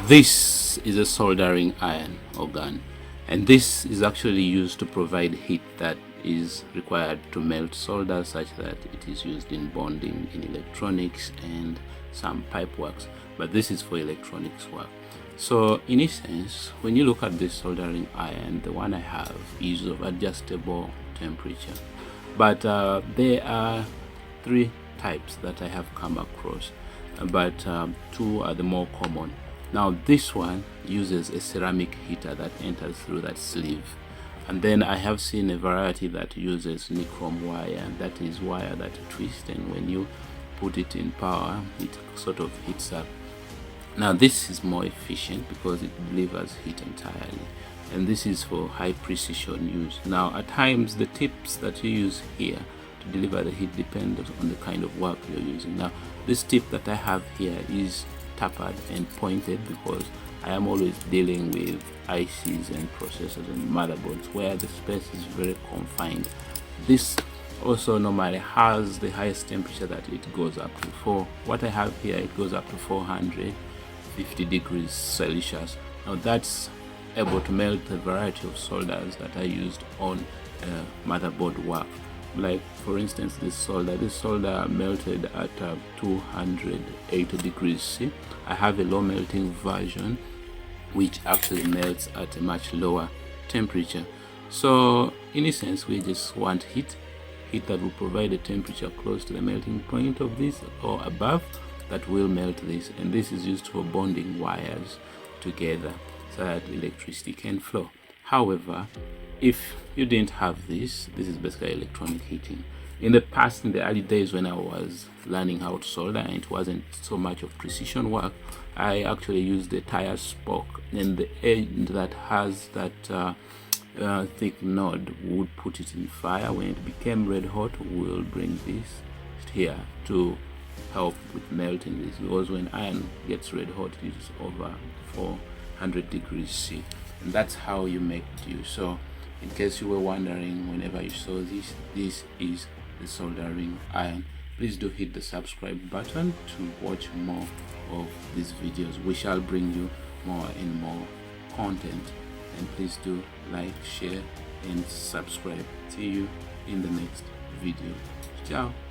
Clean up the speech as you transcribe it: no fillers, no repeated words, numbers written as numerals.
This is a soldering iron or gun, and this is actually used to provide heat that is required to melt solder, such that it is used in bonding in electronics and some pipe works, but this is for electronics work. So in essence, when you look at this soldering iron, the one I have is of adjustable temperature, but there are three types that I have come across, but two are the more common. Now this one uses a ceramic heater that enters through that sleeve, and then I have seen a variety that uses nichrome wire, that is wire that twists, and when you put it in power it sort of heats up. Now this is more efficient because it delivers heat entirely, and this is for high precision use. Now at times the tips that you use here to deliver the heat depend on the kind of work you're using. Now this tip that I have here is tapered and pointed because I am always dealing with ICs and processors and motherboards where the space is very confined. This also normally has the highest temperature that it goes up to. For what I have here, it goes up to 450 degrees Celsius. Now that's able to melt a variety of solders that are used on motherboard work. Like for instance, this solder melted at 280 degrees C. I have a low melting version which actually melts at a much lower temperature. So in essence, we just want heat that will provide a temperature close to the melting point of this or above, that will melt this, and this is used for bonding wires together so that electricity can flow. However, if you didn't have this is basically electronic heating. In the past, in the early days when I was learning how to solder and it wasn't so much of precision work, I actually used the tire spoke, and the end that has that thick node would put it in fire. When it became red hot, we'll bring this here to help with melting this, because when iron gets red hot it is over 400 degrees C, and that's how you make do. So in case you were wondering whenever you saw this is the soldering iron. Please do hit the subscribe button to watch more of these videos. We shall bring you more and more content, and please do like, share and subscribe. See you in the next video. Ciao.